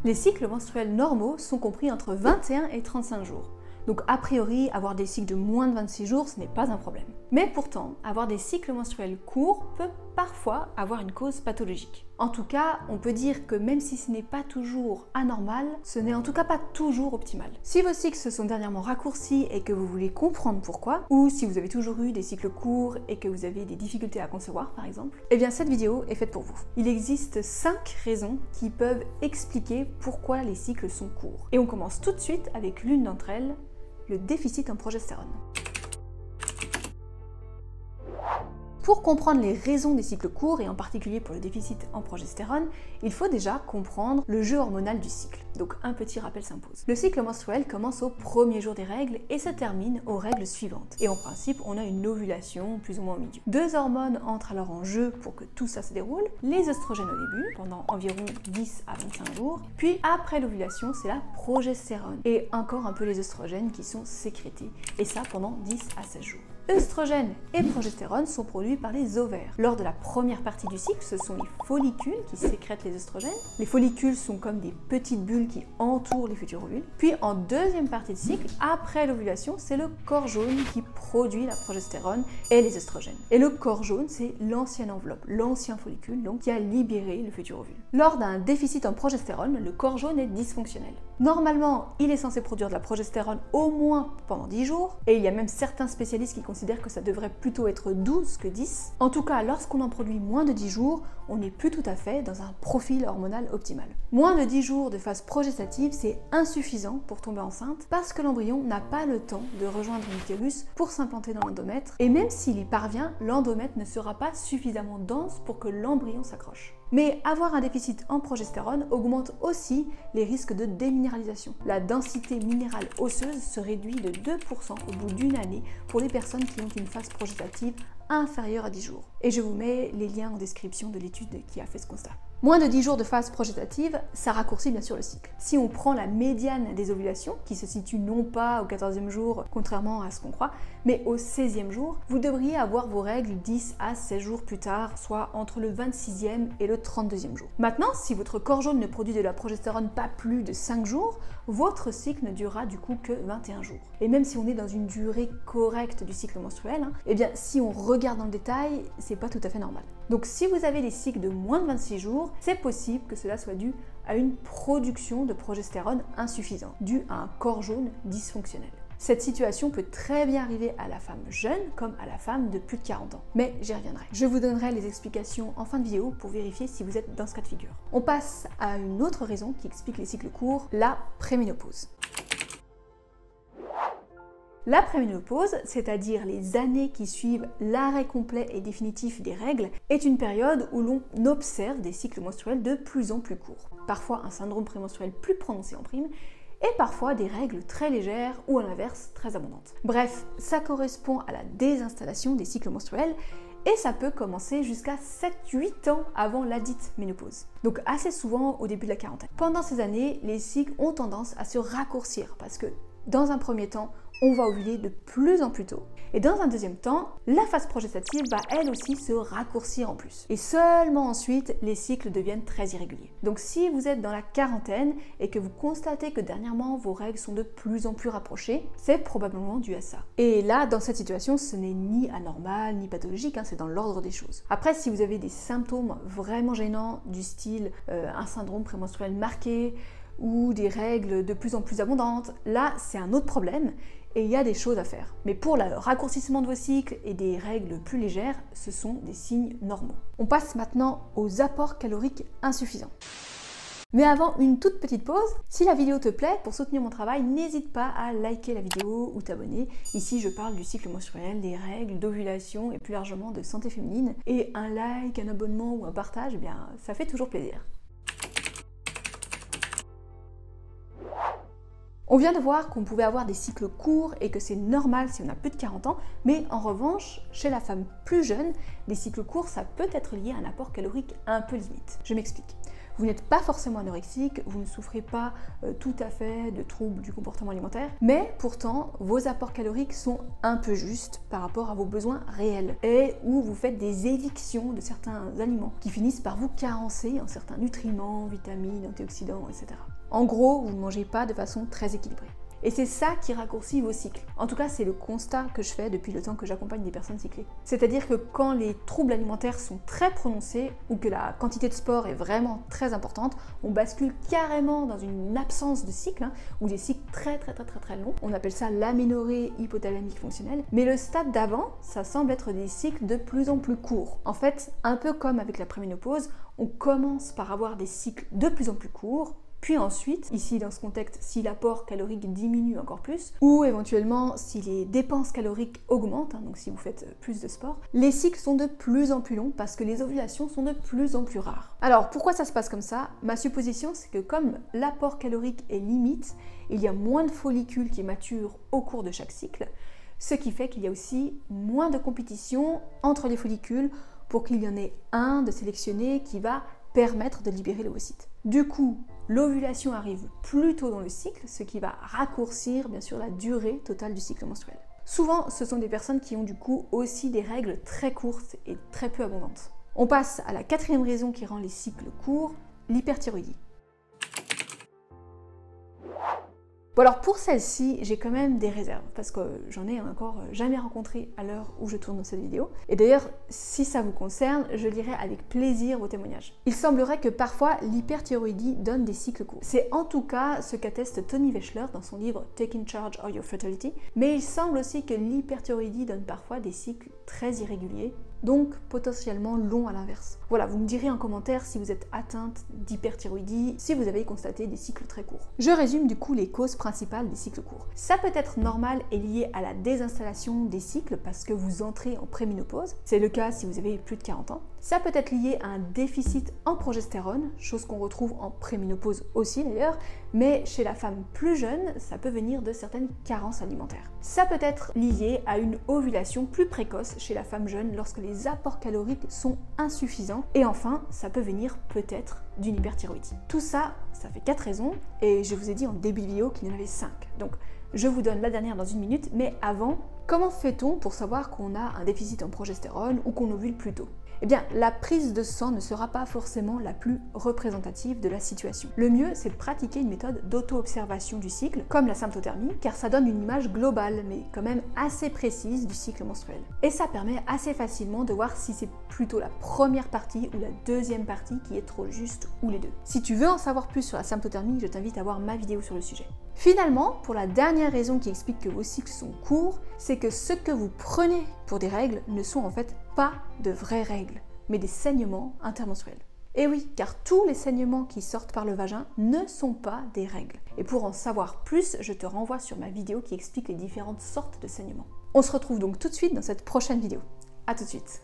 Les cycles menstruels normaux sont compris entre 21 et 35 jours. Donc a priori, avoir des cycles de moins de 26 jours, ce n'est pas un problème. Mais pourtant, avoir des cycles menstruels courts peut parfois avoir une cause pathologique. En tout cas, on peut dire que même si ce n'est pas toujours anormal, ce n'est en tout cas pas toujours optimal. Si vos cycles se sont dernièrement raccourcis et que vous voulez comprendre pourquoi, ou si vous avez toujours eu des cycles courts et que vous avez des difficultés à concevoir par exemple, eh bien cette vidéo est faite pour vous. Il existe 5 raisons qui peuvent expliquer pourquoi les cycles sont courts. Et on commence tout de suite avec l'une d'entre elles, le déficit en progestérone. Pour comprendre les raisons des cycles courts, et en particulier pour le déficit en progestérone, il faut déjà comprendre le jeu hormonal du cycle. Donc un petit rappel s'impose. Le cycle menstruel commence au premier jour des règles et se termine aux règles suivantes. Et en principe, on a une ovulation plus ou moins au milieu. 2 hormones entrent alors en jeu pour que tout ça se déroule. Les oestrogènes au début, pendant environ 10 à 25 jours. Puis après l'ovulation, c'est la progestérone. Et encore un peu les oestrogènes qui sont sécrétés. Et ça pendant 10 à 16 jours. Œstrogènes et progestérone sont produits par les ovaires. Lors de la première partie du cycle, ce sont les follicules qui sécrètent les œstrogènes. Les follicules sont comme des petites bulles qui entourent les futurs ovules. Puis en deuxième partie du cycle, après l'ovulation, c'est le corps jaune qui produit la progestérone et les œstrogènes. Et le corps jaune, c'est l'ancienne enveloppe, l'ancien follicule, donc qui a libéré le futur ovule. Lors d'un déficit en progestérone, le corps jaune est dysfonctionnel. Normalement, il est censé produire de la progestérone au moins pendant 10 jours, et il y a même certains spécialistes qui considèrent que ça devrait plutôt être 12 que 10. En tout cas, lorsqu'on en produit moins de 10 jours, on n'est plus tout à fait dans un profil hormonal optimal. Moins de 10 jours de phase progestative, c'est insuffisant pour tomber enceinte parce que l'embryon n'a pas le temps de rejoindre l'utérus pour s'implanter dans l'endomètre, et même s'il y parvient, l'endomètre ne sera pas suffisamment dense pour que l'embryon s'accroche. Mais avoir un déficit en progestérone augmente aussi les risques de déminéralisation. La densité minérale osseuse se réduit de 2% au bout d'une année pour les personnes qui ont une phase progestative inférieure à 10 jours. Et je vous mets les liens en description de l'étude qui a fait ce constat. Moins de 10 jours de phase progestative, ça raccourcit bien sûr le cycle. Si on prend la médiane des ovulations, qui se situe non pas au 14e jour, contrairement à ce qu'on croit, mais au 16e jour, vous devriez avoir vos règles 10 à 16 jours plus tard, soit entre le 26e et le 32e jour. Maintenant, si votre corps jaune ne produit de la progestérone pas plus de 5 jours, votre cycle ne durera du coup que 21 jours. Et même si on est dans une durée correcte du cycle menstruel, eh bien si on regarde dans le détail, c'est pas tout à fait normal. Donc si vous avez des cycles de moins de 26 jours, c'est possible que cela soit dû à une production de progestérone insuffisante, due à un corps jaune dysfonctionnel. Cette situation peut très bien arriver à la femme jeune comme à la femme de plus de 40 ans. Mais j'y reviendrai. Je vous donnerai les explications en fin de vidéo pour vérifier si vous êtes dans ce cas de figure. On passe à une autre raison qui explique les cycles courts, la préménopause. La préménopause, c'est-à-dire les années qui suivent l'arrêt complet et définitif des règles, est une période où l'on observe des cycles menstruels de plus en plus courts. Parfois un syndrome prémenstruel plus prononcé en prime, et parfois des règles très légères ou à l'inverse très abondantes. Bref, ça correspond à la désinstallation des cycles menstruels et ça peut commencer jusqu'à 7-8 ans avant la dite ménopause. Donc assez souvent au début de la quarantaine. Pendant ces années, les cycles ont tendance à se raccourcir parce que dans un premier temps, on va ovuler de plus en plus tôt. Et dans un deuxième temps, la phase progestative va elle aussi se raccourcir en plus. Et seulement ensuite, les cycles deviennent très irréguliers. Donc si vous êtes dans la quarantaine et que vous constatez que dernièrement vos règles sont de plus en plus rapprochées, c'est probablement dû à ça. Et là, dans cette situation, ce n'est ni anormal ni pathologique, c'est dans l'ordre des choses. Après, si vous avez des symptômes vraiment gênants du style un syndrome prémenstruel marqué, ou des règles de plus en plus abondantes, là c'est un autre problème et il y a des choses à faire. Mais pour le raccourcissement de vos cycles et des règles plus légères, ce sont des signes normaux. On passe maintenant aux apports caloriques insuffisants. Mais avant, une toute petite pause. Si la vidéo te plaît, pour soutenir mon travail, n'hésite pas à liker la vidéo ou t'abonner. Ici, je parle du cycle menstruel, des règles, d'ovulation et plus largement de santé féminine. Et un like, un abonnement ou un partage, eh bien, ça fait toujours plaisir. On vient de voir qu'on pouvait avoir des cycles courts et que c'est normal si on a plus de 40 ans, mais en revanche, chez la femme plus jeune, les cycles courts, ça peut être lié à un apport calorique un peu limite. Je m'explique. Vous n'êtes pas forcément anorexique, vous ne souffrez pas tout à fait de troubles du comportement alimentaire, mais pourtant vos apports caloriques sont un peu justes par rapport à vos besoins réels et où vous faites des évictions de certains aliments qui finissent par vous carencer en certains nutriments, vitamines, antioxydants, etc. En gros, vous ne mangez pas de façon très équilibrée. Et c'est ça qui raccourcit vos cycles. En tout cas, c'est le constat que je fais depuis le temps que j'accompagne des personnes cyclées. C'est-à-dire que quand les troubles alimentaires sont très prononcés ou que la quantité de sport est vraiment très importante, on bascule carrément dans une absence de cycle, ou des cycles très longs. On appelle ça l'aménorrhée hypothalamique fonctionnelle. Mais le stade d'avant, ça semble être des cycles de plus en plus courts. En fait, un peu comme avec la préménopause, on commence par avoir des cycles de plus en plus courts, puis ensuite, ici dans ce contexte, si l'apport calorique diminue encore plus, ou éventuellement si les dépenses caloriques augmentent, donc si vous faites plus de sport, les cycles sont de plus en plus longs parce que les ovulations sont de plus en plus rares. Alors pourquoi ça se passe comme ça? Ma supposition, c'est que comme l'apport calorique est limite, il y a moins de follicules qui maturent au cours de chaque cycle, ce qui fait qu'il y a aussi moins de compétition entre les follicules pour qu'il y en ait un de sélectionné qui va permettre de libérer l'ovocyte. Du coup, l'ovulation arrive plus tôt dans le cycle, ce qui va raccourcir bien sûr la durée totale du cycle menstruel. Souvent, ce sont des personnes qui ont du coup aussi des règles très courtes et très peu abondantes. On passe à la quatrième raison qui rend les cycles courts, l'hyperthyroïdie. Bon alors pour celle-ci, j'ai quand même des réserves parce que j'en ai encore jamais rencontré à l'heure où je tourne cette vidéo. Et d'ailleurs, si ça vous concerne, je lirai avec plaisir vos témoignages. Il semblerait que parfois l'hyperthyroïdie donne des cycles courts. C'est en tout cas ce qu'atteste Tony Veschler dans son livre Taking Charge of Your Fertility. Mais il semble aussi que l'hyperthyroïdie donne parfois des cycles très irréguliers, donc potentiellement longs à l'inverse. Voilà, vous me direz en commentaire si vous êtes atteinte d'hyperthyroïdie, si vous avez constaté des cycles très courts. Je résume du coup les causes principales des cycles courts. Ça peut être normal et lié à la désinstallation des cycles parce que vous entrez en préménopause. C'est le cas si vous avez plus de 40 ans. Ça peut être lié à un déficit en progestérone, chose qu'on retrouve en préménopause aussi d'ailleurs, mais chez la femme plus jeune, ça peut venir de certaines carences alimentaires. Ça peut être lié à une ovulation plus précoce chez la femme jeune lorsque les apports caloriques sont insuffisants. Et enfin, ça peut venir peut-être d'une hyperthyroïdie. Tout ça, ça fait 4 raisons, et je vous ai dit en début de vidéo qu'il y en avait 5. Donc je vous donne la dernière dans une minute, mais avant, comment fait-on pour savoir qu'on a un déficit en progestérone ou qu'on ovule plus tôt ? Eh bien, la prise de sang ne sera pas forcément la plus représentative de la situation. Le mieux, c'est de pratiquer une méthode d'auto-observation du cycle, comme la symptothermie, car ça donne une image globale, mais quand même assez précise du cycle menstruel. Et ça permet assez facilement de voir si c'est plutôt la première partie ou la deuxième partie qui est trop juste, ou les deux. Si tu veux en savoir plus sur la symptothermie, je t'invite à voir ma vidéo sur le sujet. Finalement, pour la dernière raison qui explique que vos cycles sont courts, c'est que ce que vous prenez pour des règles ne sont en fait pas de vraies règles, mais des saignements intermenstruels. Et oui, car tous les saignements qui sortent par le vagin ne sont pas des règles. Et pour en savoir plus, je te renvoie sur ma vidéo qui explique les différentes sortes de saignements. On se retrouve donc tout de suite dans cette prochaine vidéo. À tout de suite.